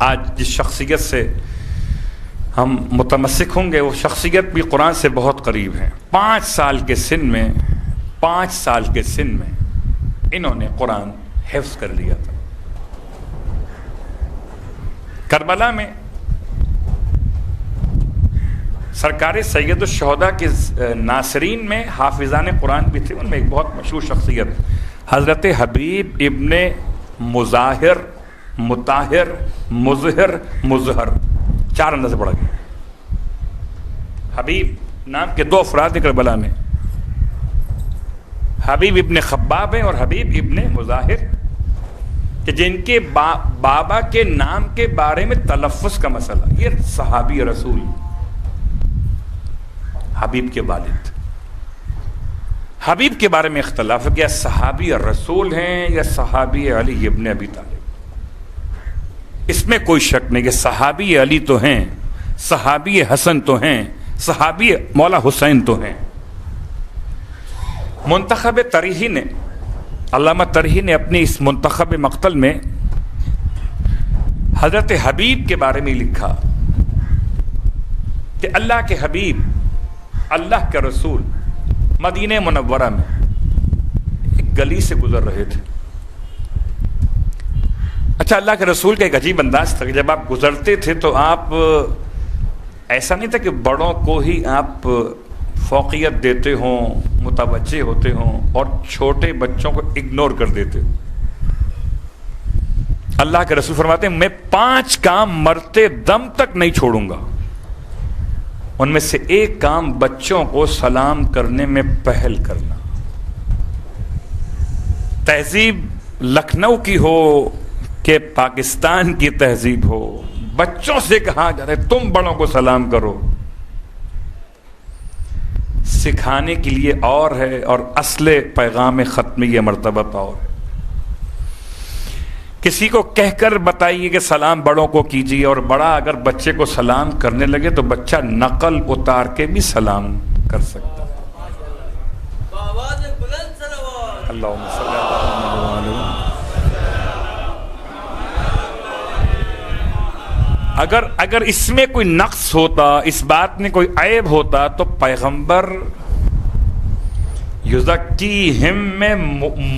آج جس شخصیت سے ہم متمسک ہوں گے وہ شخصیت بھی قرآن سے بہت قریب ہے۔ 5 سال کے سن میں انہوں نے قرآن حفظ کر لیا تھا۔ کربلا میں سرکار سید الشہداء کے ناصرین میں حافظان قرآن بھی تھے۔ ان میں ایک بہت مشہور شخصیت حضرت حبیب ابن مظاہر، مطاہر، مظہر، مظہر، 4 انداز سے پڑھا گیا۔ حبیب نام کے 2 افراد ہیں کربلا میں، حبیب ابن خباب ہیں اور حبیب ابن مظاہر، کہ جن کے بابا کے نام کے بارے میں تلفظ کا مسئلہ، یہ صحابی رسول حبیب کے والد، حبیب کے بارے میں اختلاف ہے کہ یا صحابی رسول ہیں یا صحابی علی ابن ابی طالب۔ اس میں کوئی شک نہیں کہ صحابی علی تو ہیں، صحابی حسن تو ہیں، صحابی مولا حسین تو ہیں۔ منتخب تریحی نے، علامہ تریحی نے اپنی اس منتخب مقتل میں حضرت حبیب کے بارے میں لکھا کہ اللہ کے حبیب، اللہ کے رسول مدینہ منورہ میں ایک گلی سے گزر رہے تھے۔ اچھا، اللہ کے رسول کا ایک عجیب انداز تھا کہ جب آپ گزرتے تھے تو آپ ایسا نہیں تھا کہ بڑوں کو ہی آپ فوقیت دیتے ہوں، متوجہ ہوتے ہوں اور چھوٹے بچوں کو اگنور کر دیتے۔ اللہ کے رسول فرماتے ہیں میں 5 کام مرتے دم تک نہیں چھوڑوں گا، ان میں سے ایک کام بچوں کو سلام کرنے میں پہل کرنا۔ تہذیب لکھنؤ کی ہو کہ پاکستان کی تہذیب ہو، بچوں سے کہا جا رہا ہے تم بڑوں کو سلام کرو، سکھانے کے لیے اور ہے اور اصل پیغام ختمیہ مرتبہ اور ہے۔ کسی کو کہہ کر بتائیے کہ سلام بڑوں کو کیجیے، اور بڑا اگر بچے کو سلام کرنے لگے تو بچہ نقل اتار کے بھی سلام کر سکتا ہے۔ اللہم صلی اللہ علیہ وسلم۔ اگر اس میں کوئی نقص ہوتا، اس بات میں کوئی عیب ہوتا تو پیغمبر یزکیہم میں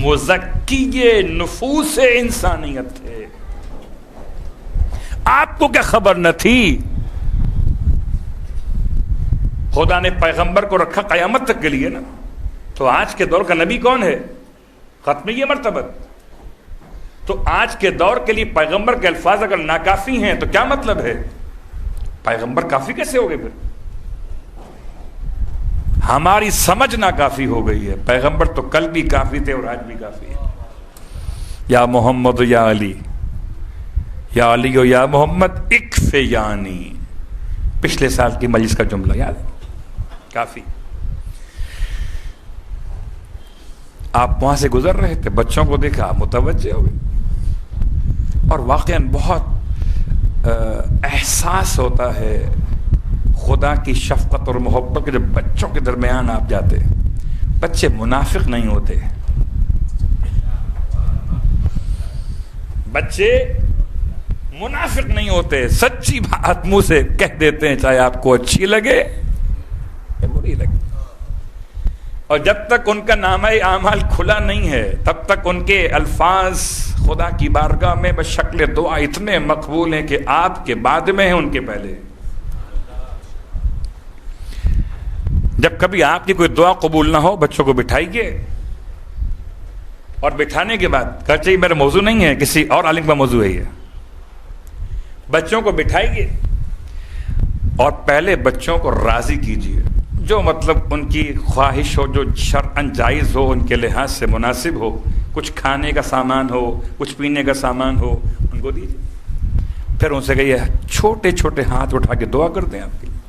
مزکی نفوس انسانیت تھے۔ آپ کو کیا خبر نہ تھی؟ خدا نے پیغمبر کو رکھا قیامت تک کے لیے نا۔ تو آج کے دور کا نبی کون ہے؟ ختمیہ مرتبہ۔ تو آج کے دور کے لیے پیغمبر کے الفاظ اگر ناکافی ہیں تو کیا مطلب ہے؟ پیغمبر کافی کیسے ہو گئے پھر؟ ہماری سمجھ ناکافی ہو گئی ہے۔ پیغمبر تو کل بھی کافی تھے اور آج بھی کافی ہے۔ یا محمد یا علی، یا علی و یا محمد اکف یعنی، پچھلے سال کی مجلس کا جملہ یاد ہے؟ کافی۔ آپ وہاں سے گزر رہے تھے، بچوں کو دیکھا، آپ متوجہ ہو گئے، اور واقعاً بہت احساس ہوتا ہے خدا کی شفقت اور محبت کے جب بچوں کے درمیان آپ جاتے۔ بچے منافق نہیں ہوتے، بچے منافق نہیں ہوتے، سچی بات منہ سے کہہ دیتے ہیں، چاہے آپ کو اچھی لگے یا بری لگے۔ اور جب تک ان کا نامہ اعمال کھلا نہیں ہے تب تک ان کے الفاظ خدا کی بارگاہ میں بشکل دعا اتنے مقبول ہیں کہ آپ کے بعد میں ہیں ان کے پہلے۔ جب کبھی آپ کی کوئی دعا قبول نہ ہو، بچوں کو بٹھائیے، اور بٹھانے کے بعد کہا چاہیے میرا موضوع نہیں ہے، کسی اور عالم کا موضوع ہے یہ۔ بچوں کو بٹھائیے اور پہلے بچوں کو راضی کیجیے، جو مطلب ان کی خواہش ہو، جو شرعاً جائز ہو، ان کے لحاظ سے مناسب ہو، کچھ کھانے کا سامان ہو، کچھ پینے کا سامان ہو، ان کو دیجیے۔ پھر ان سے کہیے چھوٹے چھوٹے ہاتھ اٹھا کے دعا کر دیں آپ کے لیے۔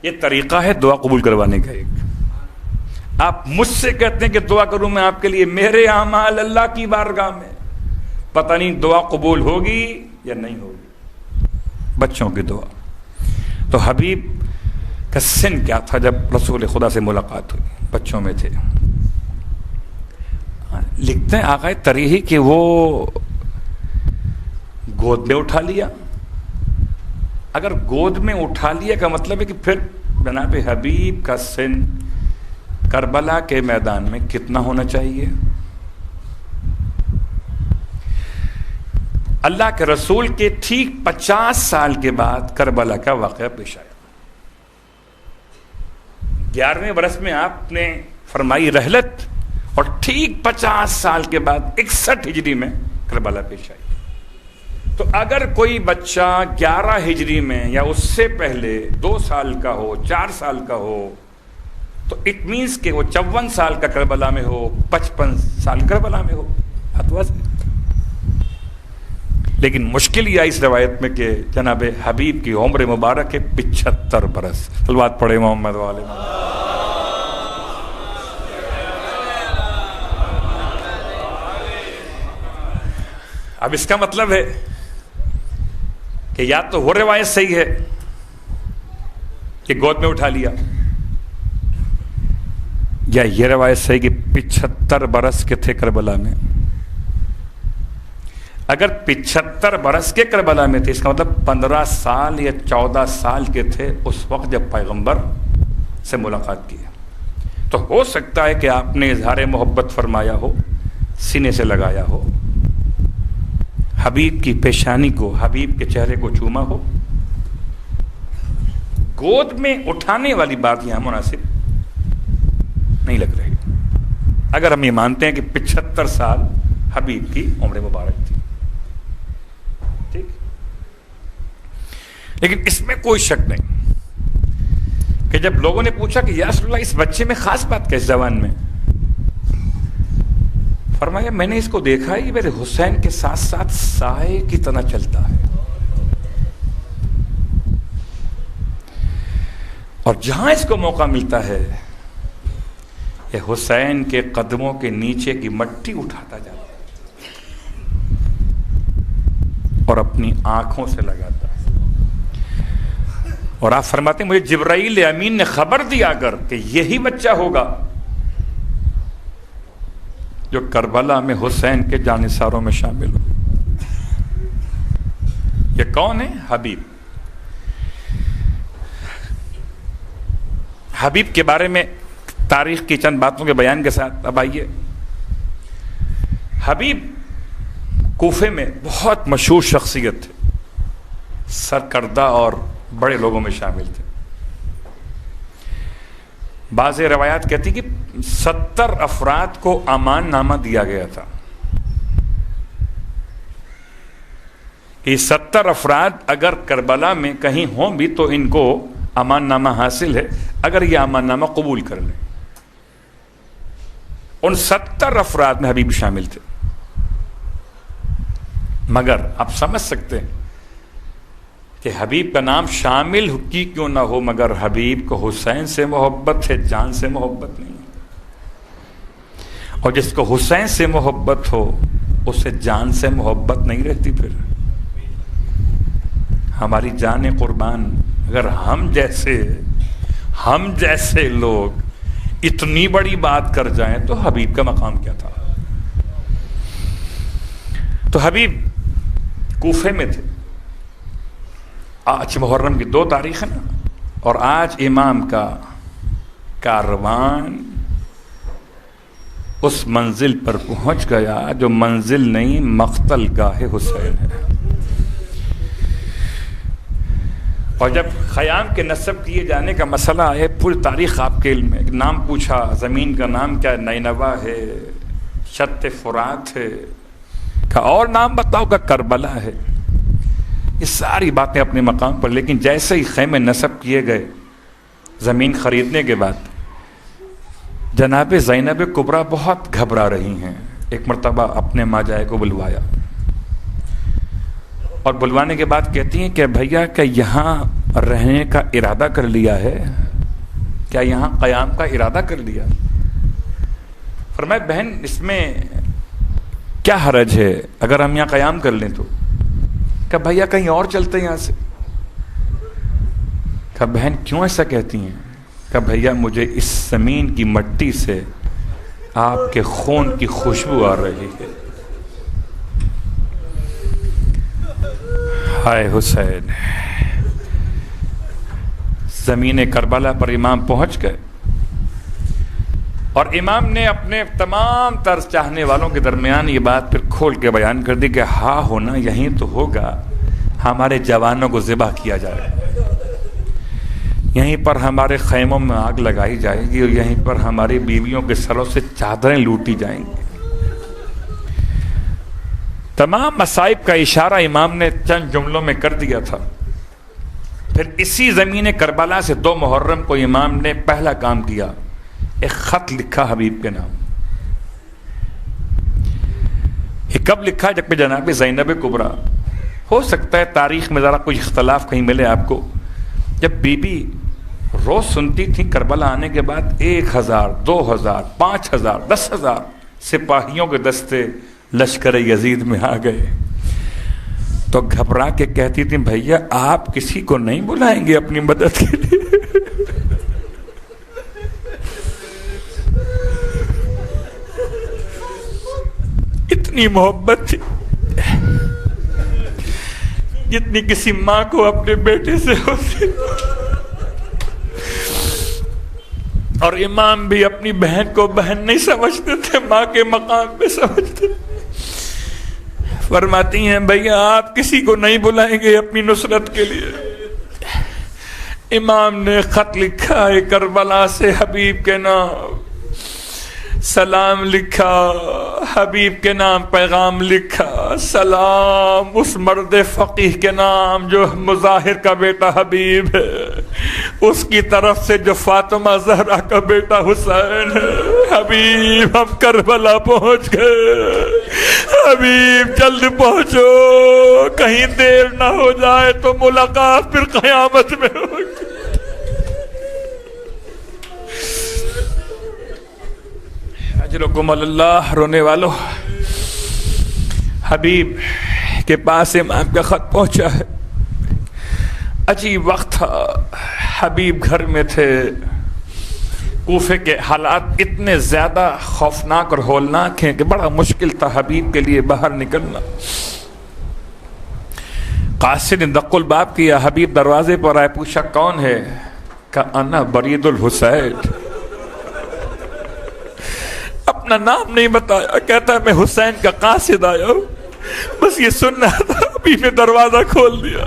یہ طریقہ ہے دعا قبول کروانے کا۔ ایک آپ مجھ سے کہتے ہیں کہ دعا کروں میں آپ کے لیے، میرے اعمال اللہ کی بارگاہ میں، پتہ نہیں دعا قبول ہوگی یا نہیں ہوگی۔ بچوں کی دعا۔ تو حبیب کا سن کیا تھا جب رسول خدا سے ملاقات ہوئی؟ بچوں میں تھے۔ لکھتے ہیں آقا تریحی کہ وہ گود میں اٹھا لیا. اگر گود میں اٹھا لیا کا مطلب ہے کہ پھر جناب حبیب کا سن کربلا کے میدان میں کتنا ہونا چاہیے؟ اللہ کے رسول کے ٹھیک 50 سال کے بعد کربلا کا واقعہ پیش آیا. 11ویں برس میں آپ نے فرمائی رحلت اور ٹھیک 50 سال کے بعد 61 ہجری میں کربلا پیش آئی. تو اگر کوئی بچہ 11 ہجری میں یا اس سے پہلے 2 سال کا ہو، 4 سال کا ہو، تو اٹ مینس کہ وہ 54 سال کا کربلا میں ہو، 55 سال کربلا میں ہو. لیکن مشکل یہ آئی اس روایت میں کہ جناب حبیب کی عمر مبارک ہے 75 برس. صلوات پڑھے محمد والے. اب اس کا مطلب ہے کہ یا تو وہ روایت صحیح ہے کہ گود میں اٹھا لیا، یا یہ روایت صحیح کہ 75 برس کے تھے کربلا میں. اگر 75 برس کے کربلا میں تھے، اس کا مطلب 15 سال یا 14 سال کے تھے اس وقت جب پیغمبر سے ملاقات کی. تو ہو سکتا ہے کہ آپ نے اظہار محبت فرمایا ہو، سینے سے لگایا ہو، حبیب کی پیشانی کو، حبیب کے چہرے کو چوما ہو. گود میں اٹھانے والی بات یہاں مناسب نہیں لگ رہی اگر ہم یہ مانتے ہیں کہ 75 سال حبیب کی عمر مبارک تھی. ٹھیک، لیکن اس میں کوئی شک نہیں کہ جب لوگوں نے پوچھا کہ یا رسول اللہ اس بچے میں خاص بات کیا اس زبان میں، فرمایا میں نے اس کو دیکھا ہے، یہ میرے حسین کے ساتھ ساتھ سائے کی طرح چلتا ہے، اور جہاں اس کو موقع ملتا ہے یہ حسین کے قدموں کے نیچے کی مٹی اٹھاتا جاتا ہے اور اپنی آنکھوں سے لگاتا ہے. اور آپ فرماتے ہیں مجھے جبرائیل امین نے خبر دیا کر کہ یہی بچہ ہوگا جو کربلا میں حسین کے جانثاروں میں شامل ہو. یہ کون ہے؟ حبیب. حبیب کے بارے میں تاریخ کی چند باتوں کے بیان کے ساتھ اب آئیے. حبیب کوفے میں بہت مشہور شخصیت تھے، سرکردہ اور بڑے لوگوں میں شامل تھے. بعض روایات کہتی کہ 70 افراد کو امان نامہ دیا گیا تھا کہ 70 افراد اگر کربلا میں کہیں ہوں بھی تو ان کو امان نامہ حاصل ہے اگر یہ امان نامہ قبول کر لیں. ان 70 افراد میں حبیب شامل تھے. مگر آپ سمجھ سکتے ہیں کہ حبیب کا نام شامل کی کیوں نہ ہو، مگر حبیب کو حسین سے محبت ہے، جان سے محبت نہیں. اور جس کو حسین سے محبت ہو اسے جان سے محبت نہیں رہتی. پھر ہماری جان قربان، اگر ہم جیسے لوگ اتنی بڑی بات کر جائیں تو حبیب کا مقام کیا تھا. تو حبیب کوفے میں تھے. آج محرم کی 2 تاریخ ہے نا، اور آج امام کا کاروان اس منزل پر پہنچ گیا جو منزل نہیں مقتل گاہ حسین ہے. اور جب خیام کے نصب کیے جانے کا مسئلہ ہے، پوری تاریخ آپ کے علم میں، نام پوچھا، زمین کا نام کیا؟ نینوا ہے، شط فرات ہے، کا اور نام بتاؤ کا کربلا ہے. یہ ساری باتیں اپنے مقام پر. لیکن جیسے ہی خیمے نصب کیے گئے زمین خریدنے کے بعد، جناب زینب کبریٰ بہت گھبرا رہی ہیں. ایک مرتبہ اپنے ماجائے کو بلوایا اور بلوانے کے بعد کہتی ہیں کہ بھیا کیا یہاں رہنے کا ارادہ کر لیا ہے؟ کیا یہاں قیام کا ارادہ کر لیا؟ فرمایا بہن اس میں کیا حرج ہے اگر ہم یہاں قیام کر لیں تو؟ کہ بھیا کہیں اور چلتے ہیں یہاں سے. کہ بہن کیوں ایسا کہتی ہیں؟ کہ بھیا مجھے اس زمین کی مٹی سے آپ کے خون کی خوشبو آ رہی ہے. ہائے حسین، زمین کربلا پر امام پہنچ گئے اور امام نے اپنے تمام تر چاہنے والوں کے درمیان یہ بات پھر کھول کے بیان کر دی کہ ہاں ہونا یہیں تو ہوگا، ہمارے جوانوں کو ذبح کیا جائے، یہیں پر ہمارے خیموں میں آگ لگائی جائے گی اور یہیں پر ہماری بیویوں کے سروں سے چادریں لوٹی جائیں گی۔ تمام مصائب کا اشارہ امام نے چند جملوں میں کر دیا تھا۔ پھر اسی زمین کربلا سے 2 محرم کو امام نے پہلا کام کیا، ایک خط لکھا حبیب کے نام۔ یہ کب لکھا؟ جب کہ جناب زینب کبریٰ، ہو سکتا ہے تاریخ میں ذرا کوئی اختلاف کہیں ملے آپ کو، جب بی بی روز سنتی تھی کربلا آنے کے بعد 1000 2000 5000 10,000 سپاہیوں کے دستے لشکر یزید میں آ گئے تو گھبرا کے کہتی تھی بھیا آپ کسی کو نہیں بلائیں گے اپنی مدد کے لیے؟ اتنی محبت تھی جتنی کسی ماں کو اپنے بیٹے سے ہوتی، اور امام بھی اپنی بہن کو بہن نہیں سمجھتے تھے، ماں کے مقام پہ سمجھتے۔ فرماتی ہیں بھیا آپ کسی کو نہیں بلائیں گے اپنی نصرت کے لیے؟ امام نے خط لکھا ہے کربلا سے حبیب کے نام، سلام لکھا، حبیب کے نام پیغام لکھا، سلام اس مرد فقیہ کے نام جو مظاہر کا بیٹا حبیب ہے، اس کی طرف سے جو فاطمہ زہرا کا بیٹا حسین ہے، حبیب ہم کربلا پہنچ گئے، حبیب جلد پہنچو، کہیں دیر نہ ہو جائے تو ملاقات پھر قیامت میں ہوگی۔ اجرکم اللہ، رونے والو، حبیب کے پاس امام کا خط پہنچا ہے۔ عجیب وقت تھا، حبیب گھر میں تھے، کوفے کے حالات اتنے زیادہ خوفناک اور ہولناک ہیں کہ بڑا مشکل تھا حبیب کے لیے باہر نکلنا۔ قاصد نے دق الباب کیا، حبیب دروازے پر آئے، پوچھا کون ہے؟ کہا انا برید الحسین۔ اپنا نام نہیں بتایا، کہتا ہے میں حسین کا قاصد آیا ہوں، بس یہ سننا تھا۔ ابھی نے دروازہ کھول دیا،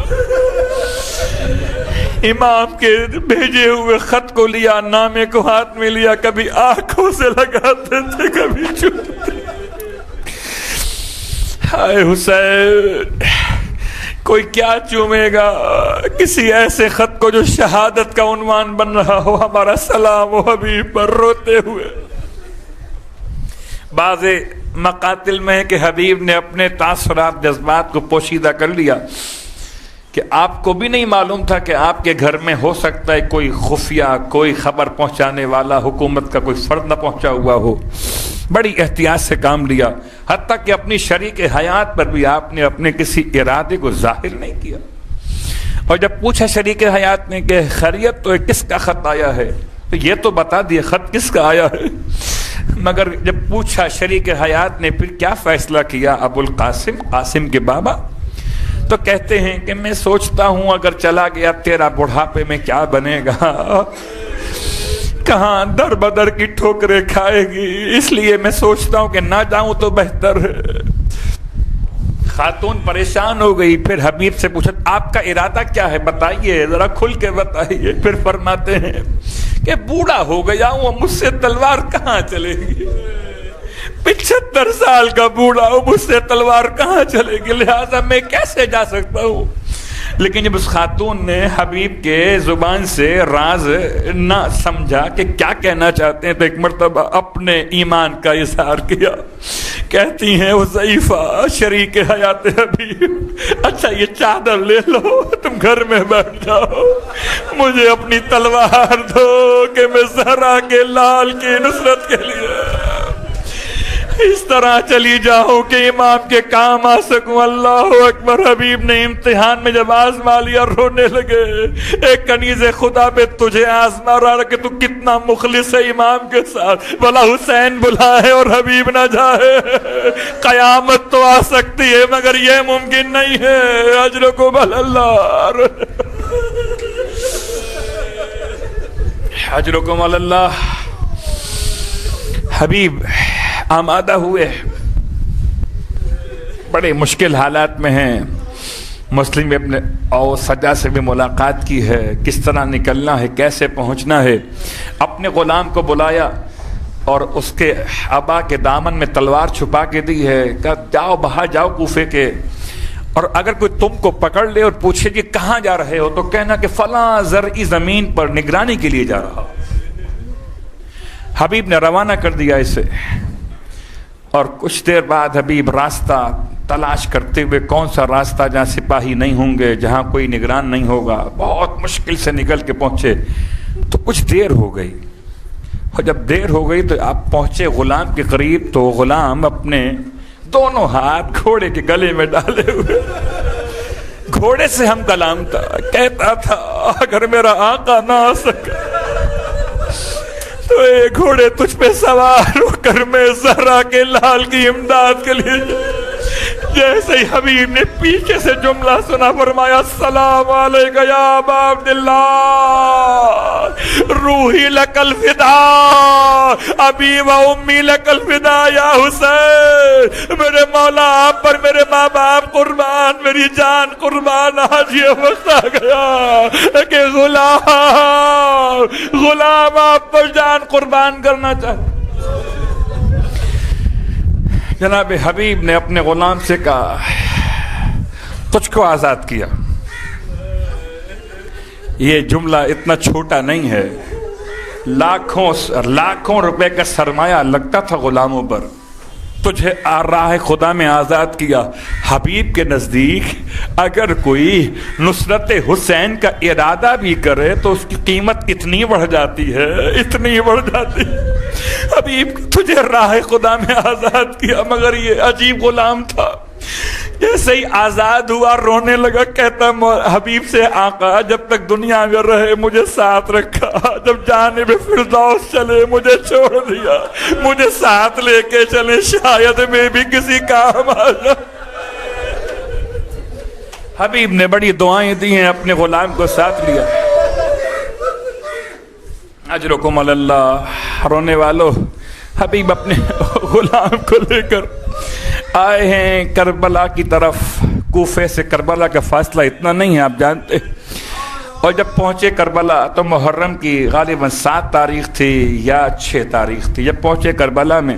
امام کے بھیجے ہوئے خط کو لیا، نامے کو ہاتھ میں لیا، کبھی آنکھوں سے لگاتے تھے کبھی چومتے۔ ہائے حسین، کوئی کیا چومے گا کسی ایسے خط کو جو شہادت کا عنوان بن رہا ہو، ہمارا سلام و حبیب پر، روتے ہوئے۔ بعض مقاتل میں ہے کہ حبیب نے اپنے تاثرات جذبات کو پوشیدہ کر لیا کہ آپ کو بھی نہیں معلوم تھا کہ آپ کے گھر میں ہو سکتا ہے کوئی خفیہ کوئی خبر پہنچانے والا حکومت کا کوئی فرد نہ پہنچا ہوا ہو۔ بڑی احتیاط سے کام لیا، حتیٰ کہ اپنی شریک حیات پر بھی آپ نے اپنے کسی ارادے کو ظاہر نہیں کیا۔ اور جب پوچھا شریک حیات نے کہ خیریت تو کس کا خط آیا ہے، تو یہ تو بتا دیا خط کس کا آیا ہے، مگر جب پوچھا شریک حیات نے پھر کیا فیصلہ کیا، ابو القاسم، قاسم کے بابا، تو کہتے ہیں کہ میں سوچتا ہوں اگر چلا گیا تیرا بڑھاپے میں کیا بنے گا، کہاں در بدر کی ٹھوکریں کھائے گی، اس لیے میں سوچتا ہوں کہ نہ جاؤں تو بہتر ہے۔ خاتون پریشان ہو گئی، پھر حبیب سے پوچھا آپ کا ارادہ کیا ہے، بتائیے ذرا کھل کے بتائیے۔ پھر فرماتے ہیں کہ بوڑھا ہو گیا ہوں، مجھ سے تلوار کہاں چلے گی، 75 سال کا بوڑھا ہوں، مجھ سے تلوار کہاں چلے گی، لہذا میں کیسے جا سکتا ہوں۔ لیکن جب اس خاتون نے حبیب کے زبان سے راز نہ سمجھا کہ کیا کہنا چاہتے ہیں، تو ایک مرتبہ اپنے ایمان کا اظہار کیا۔ کہتی ہیں حذیفہ شریک حیات حبیب، اچھا یہ چادر لے لو، تم گھر میں بیٹھ جاؤ، مجھے اپنی تلوار دو کہ میں زہرا کے لال کی نصرت کے لیے اس طرح چلی جاؤں کہ امام کے کام آ سکوں. اللہ اکبر. حبیب نے امتحان میں جب آزما لیا رونے لگے. ایک کنیز خدا پہ تجھے آزما رہا کہ تو کتنا مخلص ہے امام کے ساتھ. بھلا حسین بلائے اور حبیب نہ جائے. قیامت تو آ سکتی ہے مگر یہ ممکن نہیں ہے. اجرکم اللہ، اجرکم اللہ. حبیب آمادہ ہوئے، بڑے مشکل حالات میں ہیں. مسلم میں اپنے اور سجا سے بھی ملاقات کی ہے، کس طرح نکلنا ہے، کیسے پہنچنا ہے. اپنے غلام کو بلایا اور اس کے ابا کے دامن میں تلوار چھپا کے دی ہے. کہا جاؤ باہر جاؤ کوفے کے، اور اگر کوئی تم کو پکڑ لے اور پوچھے کہ کہاں جا رہے ہو تو کہنا کہ فلاں زرعی زمین پر نگرانی کے لیے جا رہا. حبیب نے روانہ کر دیا اسے، اور کچھ دیر بعد حبیب راستہ تلاش کرتے ہوئے، کون سا راستہ جہاں سپاہی نہیں ہوں گے، جہاں کوئی نگران نہیں ہوگا، بہت مشکل سے نکل کے پہنچے. تو کچھ دیر ہو گئی، اور جب دیر ہو گئی تو آپ پہنچے غلام کے قریب. تو غلام اپنے دونوں ہاتھ گھوڑے کے گلے میں ڈالے ہوئے، گھوڑے سے ہم کلام تھا، کہتا تھا اگر میرا آقا نہ آ سکا تو اے گھوڑے تجھ پہ سوار ہو کر میں زہرا کے لال کی امداد کے لیے. جیسے ہی حبیب نے پیچھے سے جملہ سنا فرمایا السلام علیکہ یا ابا عبداللہ روحی لک الفدا ابی و امی لک الفدا یا حسین. میرے مولا آپ پر میرے ماں باپ قربان، میری جان قربان. آج یہ وقت آ گیا کہ غلام آپ پر جان قربان کرنا چاہتا. جناب حبیب نے اپنے غلام سے کہا تجھ کو آزاد کیا. یہ جملہ اتنا چھوٹا نہیں ہے، لاکھوں روپے کا سرمایہ لگتا تھا غلاموں پر. تجھے راہ خدا میں آزاد کیا. حبیب کے نزدیک اگر کوئی نصرت حسین کا ارادہ بھی کرے تو اس کی قیمت کتنی بڑھ جاتی ہے، اتنی بڑھ جاتی ہے. حبیب تجھے راہ خدا میں آزاد کیا، مگر یہ عجیب غلام تھا. جیسے ہی آزاد ہوا رونے لگا، کہتا حبیب سے آقا جب تک دنیا میں رہے مجھے ساتھ رکھا، جب جانب فردوس چلے مجھے چھوڑ دیا، مجھے ساتھ لے کے چلے، شاید میں بھی کسی کام آ جاؤں. حبیب نے بڑی دعائیں دی ہیں، اپنے غلام کو ساتھ لیا. اجرکم اللہ. رونے والو، حبیب اپنے غلام کو لے کر آئے ہیں کربلا کی طرف. کوفے سے کربلا کا فاصلہ اتنا نہیں ہے، آپ جانتے. اور جب پہنچے کربلا تو محرم کی غالباً 7 تاریخ تھی یا 6 تاریخ تھی. جب پہنچے کربلا میں،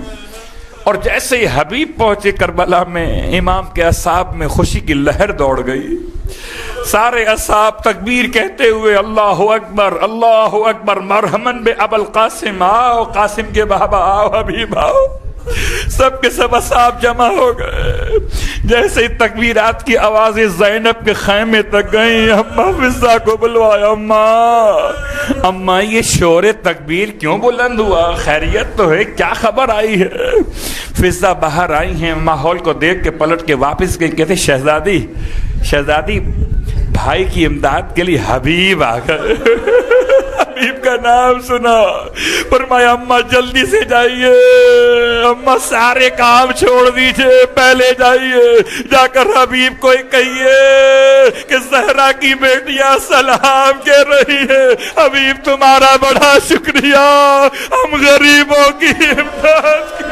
اور جیسے ہی حبیب پہنچے کربلا میں، امام کے اصحاب میں خوشی کی لہر دوڑ گئی. سارے اصحاب تکبیر کہتے ہوئے اللہ اکبر اللہ اکبر مرحمن بے ابو القاسم. آؤ قاسم کے بابا، آؤ حبیب آؤ. سب کے سب اصحاب جمع ہو گئے. جیسے ہی تکبیرات کی آوازیں زینب کے خیمے تک گئیں، اماں فضہ کو بلوایا. اماں یہ شور تکبیر کیوں بلند ہوا؟ خیریت تو ہے؟ کیا خبر آئی ہے؟ فضہ باہر آئی ہیں، ماحول کو دیکھ کے پلٹ کے واپس گئی. کہتے شہزادی بھائی کی امداد کے لیے حبیب آ گئے. حبیب کا نام سنا، فرمایا اماں جلدی سے جائیے، اماں سارے کام چھوڑ دیجئے، پہلے جائیے، جا کر حبیب کو کہیے کہ زہرا کی بیٹیاں سلام کہہ رہی ہے. حبیب تمہارا بڑا شکریہ، ہم غریبوں کی امداد کی.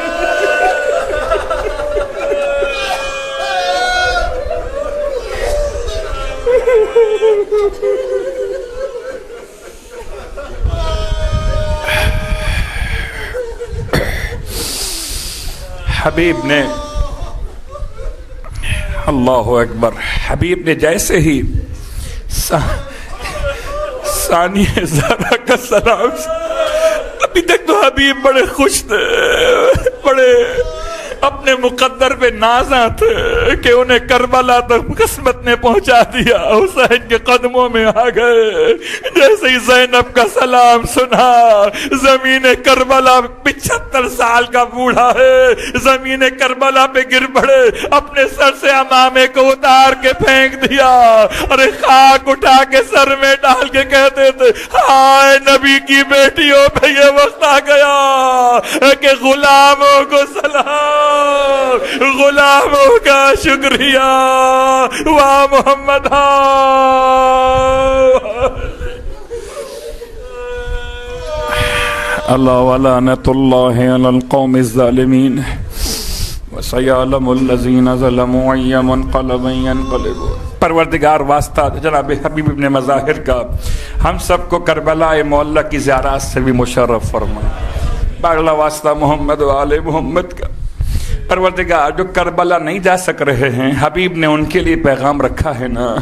حبیب نے اللہ اکبر، حبیب نے جیسے ہی ثانیہ زہرا کا سلام، ابھی تک تو حبیب بڑے خوش تھے، اپنے مقدر پہ نازاں تھے کہ انہیں کربلا تک قسمت نے پہنچا دیا. حسین کے قدموں میں آ گئے. جیسے ہی زینب کا سلام سنا, زمین کربلا 75 سال کا بوڑھا ہے, زمین کربلا پہ گر پڑے, اپنے سر سے امامے کو اتار کے پھینک دیا. ارے خاک اٹھا کے سر میں ڈال کے کہتے تھے, ہائے نبی کی بیٹیوں پہ یہ وقت آ گیا کہ غلاموں کو سلام, غلاموں کا شکریہ. واہ محمد اللہ ولعنۃ اللہ علی القوم الظالمین وسیعلم الذین ظلموا ای منقلب ینقلبون. پروردگار واسطہ جناب حبیب ابن مظاہر کا ہم سب کو کربلا معلّہ کی زیارات سے بھی مشرف فرما. باغلا واسطہ محمد و آل محمد کا پروردگار جو کربلا نہیں جا سک رہے ہیں, حبیب نے ان کے لیے پیغام رکھا ہے نا.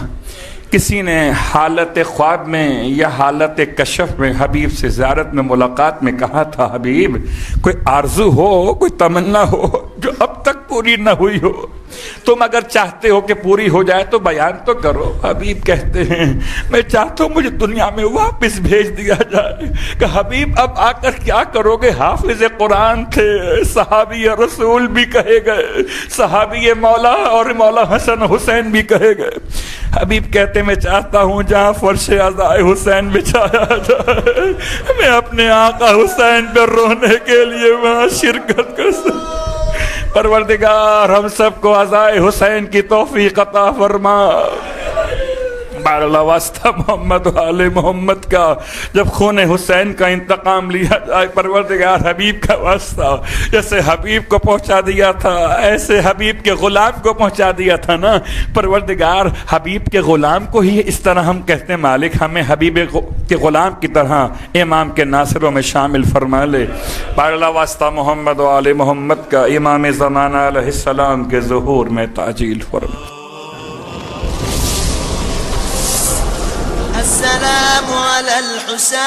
کسی نے حالت خواب میں یا حالت کشف میں حبیب سے زیارت میں ملاقات میں کہا تھا, حبیب کوئی آرزو ہو, کوئی تمنا ہو جو اب تک پوری نہ ہوئی ہو, تم اگر چاہتے ہو کہ پوری ہو جائے تو بیان تو کرو. حبیب کہتے ہیں میں چاہتا ہوں مجھے دنیا میں واپس بھیج دیا جائے. کہ حبیب اب آ کر کیا کرو گے؟ حافظ قرآن تھے, صحابی رسول بھی کہے گئے, صحابی مولا اور مولا حسن حسین بھی کہے گئے. حبیب کہتے میں چاہتا ہوں جہاں فرش عزائے حسین بچھایا جائے, میں اپنے آقا حسین پہ رونے کے لیے وہاں شرکت کر سکوں. پروردگار ہم سب کو عزائے حسین کی توفیق عطا فرما. باراللہ واسطہ محمد و آل محمد کا جب خون حسین کا انتقام لیا جائے, پروردگار حبیب کا واسطہ جیسے حبیب کو پہنچا دیا تھا ایسے حبیب کے غلام کو پہنچا دیا تھا نا. پروردگار حبیب کے غلام کو ہی اس طرح ہم کہتے ہیں مالک ہمیں حبیب کے غلام کی طرح امام کے ناصروں میں شامل فرما لے. باراللہ واسطہ محمد و آل محمد کا امام زمانہ علیہ السلام کے ظہور میں تعجیل فرما. السلام على الحسين